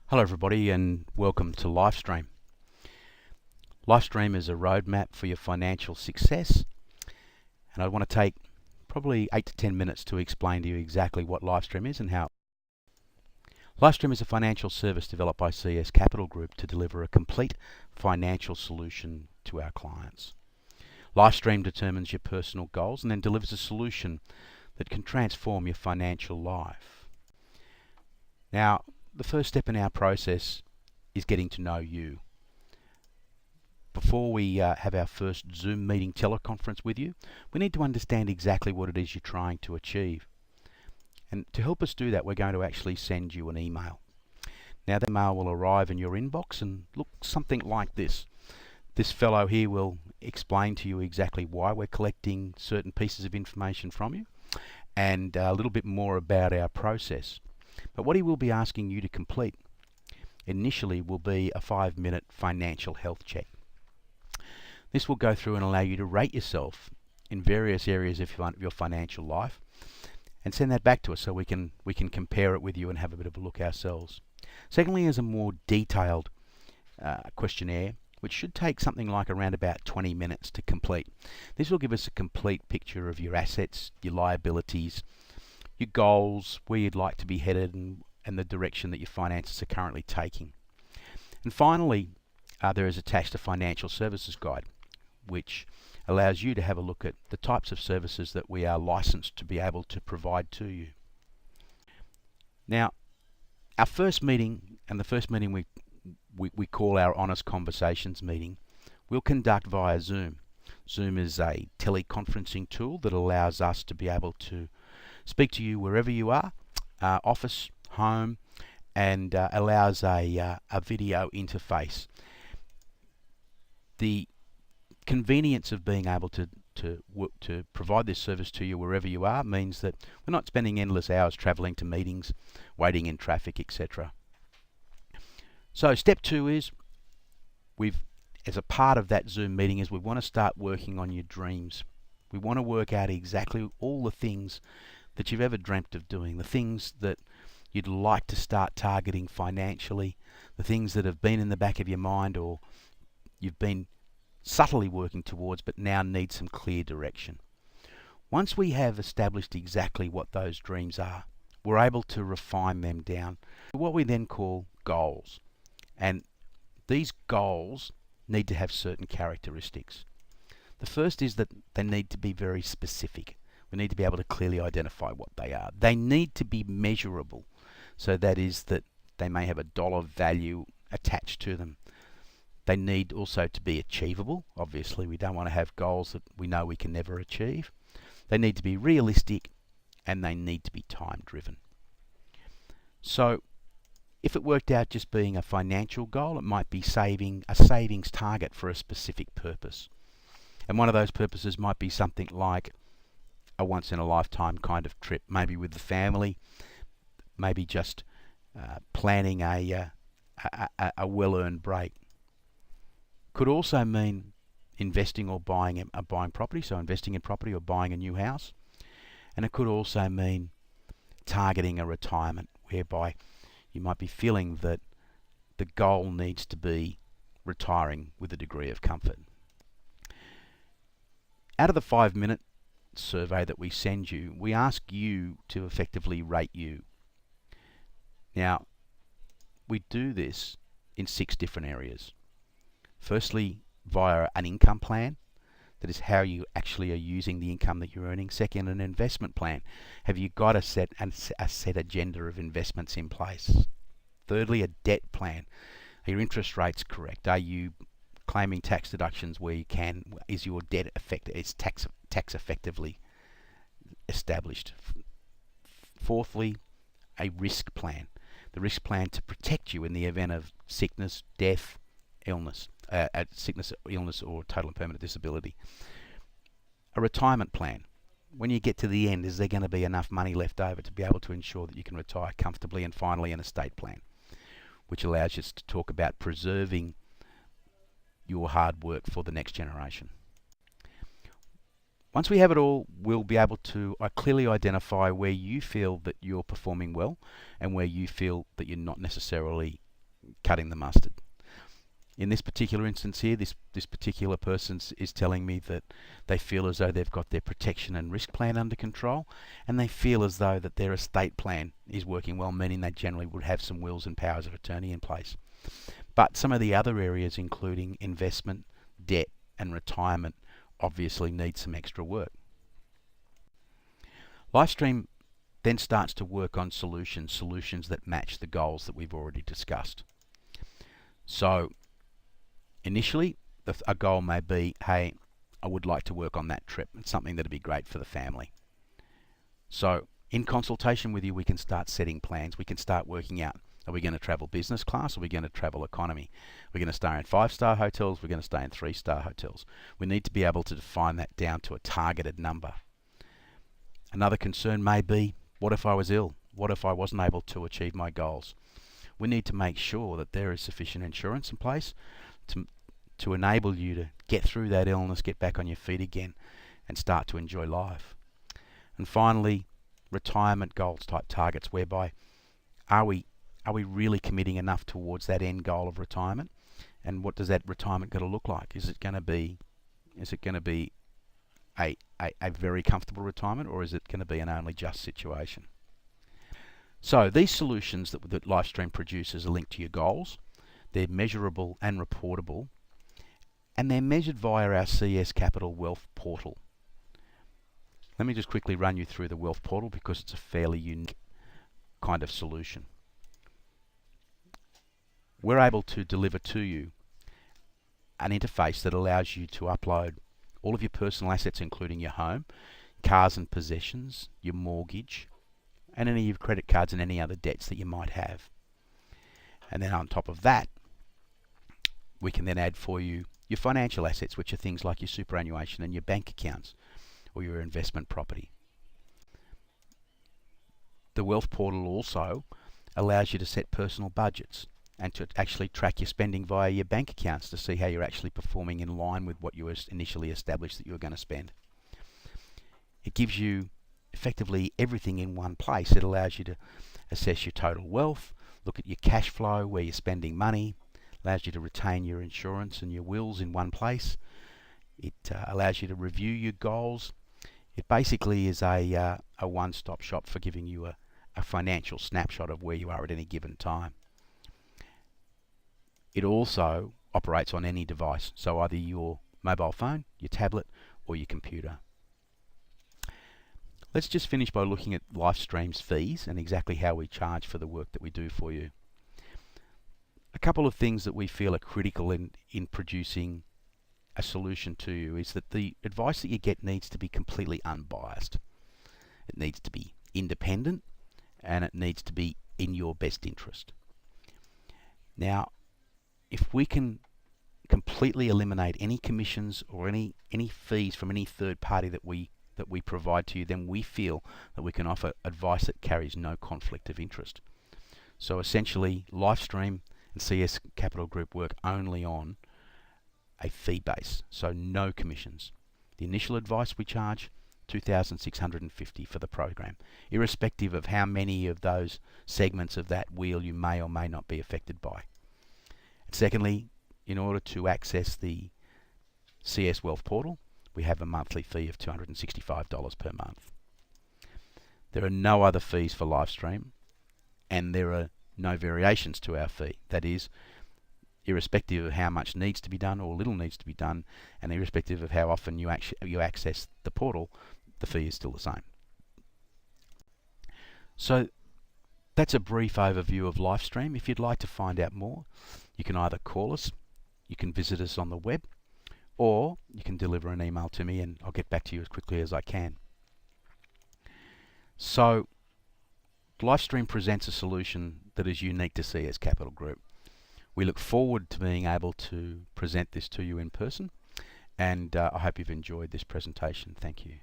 Hello everybody and welcome to Livestream. Livestream is a roadmap for your financial success, and I want to take probably 8 to 10 minutes to explain to you exactly what Livestream is and how. Livestream is a financial service developed by CS Capital Group to deliver a complete financial solution to our clients. Livestream determines your personal goals and then delivers a solution that can transform your financial life. Now, the first step in our process is getting to know you. Before we have our first Zoom meeting teleconference with you, we need to understand exactly what it is you're trying to achieve. And to help us do that, we're going to actually send you an email. Now, that email will arrive in your inbox and look something like this. This fellow here will explain to you exactly why we're collecting certain pieces of information from you and a little bit more about our process. But what he will be asking you to complete initially will be a 5-minute financial health check. This will go through and allow you to rate yourself in various areas of your financial life and send that back to us so we can compare it with you and have a bit of a look ourselves. Secondly, is a more detailed questionnaire which should take something like around about 20 minutes to complete. This will give us a complete picture of your assets, your liabilities, your goals, where you'd like to be headed, and the direction that your finances are currently taking. And finally, there is attached a financial services guide, which allows you to have a look at the types of services that we are licensed to be able to provide to you. Now, our first meeting, and the first meeting we call our Honest Conversations meeting, we'll conduct via Zoom. Zoom is a teleconferencing tool that allows us to be able to speak to you wherever you are, office, home, and allows a video interface. The convenience of being able to provide this service to you wherever you are means that we're not spending endless hours travelling to meetings, waiting in traffic, etc. So step 2 is, as a part of that Zoom meeting, is we want to start working on your dreams. We want to work out exactly all the things that you've ever dreamt of doing, the things that you'd like to start targeting financially, the things that have been in the back of your mind or you've been subtly working towards but now need some clear direction. Once we have established exactly what those dreams are, we're able to refine them down to what we then call goals. And these goals need to have certain characteristics. The first is that they need to be very specific. We need to be able to clearly identify what they are. They need to be measurable, so that is that they may have a dollar value attached to them. They need also to be achievable. Obviously, we don't want to have goals that we know we can never achieve. They need to be realistic, and they need to be time-driven. So, if it worked out just being a financial goal, it might be a savings target for a specific purpose. And one of those purposes might be something like a once-in-a-lifetime kind of trip, maybe with the family, maybe just planning a well-earned break. Could also mean investing or buying property, so investing in property or buying a new house. And it could also mean targeting a retirement, whereby you might be feeling that the goal needs to be retiring with a degree of comfort. Out of the 5-minute survey that we send you, we ask you to effectively rate you. Now, we do this in 6 different areas. Firstly, via an income plan, that is how you actually are using the income that you're earning. Second, an investment plan. Have you got a set agenda of investments in place? Thirdly, a debt plan. Are your interest rates correct? Are you claiming tax deductions where you can? Is your debt tax effectively established? Fourthly, a risk plan. The risk plan to protect you in the event of sickness, death, illness, illness or total and permanent disability. A retirement plan. When you get to the end, is there going to be enough money left over to be able to ensure that you can retire comfortably? And finally, an estate plan, which allows you to talk about preserving your hard work for the next generation. Once we have it all, we'll be able to clearly identify where you feel that you're performing well and where you feel that you're not necessarily cutting the mustard. In this particular instance here, this particular person is telling me that they feel as though they've got their protection and risk plan under control, and they feel as though that their estate plan is working well, meaning they generally would have some wills and powers of attorney in place. But some of the other areas, including investment, debt, and retirement, obviously need some extra work. Lifestream then starts to work on solutions that match the goals that we've already discussed. So initially, a goal may be, hey, I would like to work on that trip. It's something that'd be great for the family. So in consultation with you, we can start setting plans. We can start working out, are we going to travel business class? Or are we going to travel economy? We're going to stay in 5-star hotels. We're going to stay in 3-star hotels. We need to be able to define that down to a targeted number. Another concern may be, what if I was ill? What if I wasn't able to achieve my goals? We need to make sure that there is sufficient insurance in place to enable you to get through that illness, get back on your feet again, and start to enjoy life. And finally, retirement goals type targets, whereby are we really committing enough towards that end goal of retirement? And what does that retirement got to look like? Is it going to be a very comfortable retirement, or is it going to be an only just situation? So these solutions that Lifestream produces are linked to your goals. They're measurable and reportable, and they're measured via our CS Capital Wealth Portal. Let me just quickly run you through the Wealth Portal because it's a fairly unique kind of solution. We're able to deliver to you an interface that allows you to upload all of your personal assets, including your home, cars and possessions, your mortgage, and any of your credit cards and any other debts that you might have. And then on top of that, we can then add for you your financial assets, which are things like your superannuation and your bank accounts or your investment property. The Wealth Portal also allows you to set personal budgets and to actually track your spending via your bank accounts to see how you're actually performing in line with what you initially established that you were going to spend. It gives you effectively everything in one place. It allows you to assess your total wealth, look at your cash flow, where you're spending money, allows you to retain your insurance and your wills in one place. It allows you to review your goals. It basically is a one-stop shop for giving you a financial snapshot of where you are at any given time. It also operates on any device, so either your mobile phone, your tablet, or your computer. Let's just finish by looking at Lifestream's fees and exactly how we charge for the work that we do for you. A couple of things that we feel are critical in producing a solution to you is that the advice that you get needs to be completely unbiased. It needs to be independent, and it needs to be in your best interest. Now, if we can completely eliminate any commissions or any fees from any third party that we provide to you, then we feel that we can offer advice that carries no conflict of interest. So essentially, Lifestream and CS Capital Group work only on a fee base, so no commissions. The initial advice we charge $2,650 for the program, irrespective of how many of those segments of that wheel you may or may not be affected by. And secondly, in order to access the CS Wealth Portal, we have a monthly fee of $265 per month. There are no other fees for Lifestream, and there are no variations to our fee. That is, irrespective of how much needs to be done or little needs to be done, and irrespective of how often you access the portal, the fee is still the same. So that's a brief overview of Lifestream. If you'd like to find out more, you can either call us, you can visit us on the web, or you can deliver an email to me and I'll get back to you as quickly as I can. So Lifestream presents a solution that is unique to CS Capital Group. We look forward to being able to present this to you in person, and I hope you've enjoyed this presentation. Thank you.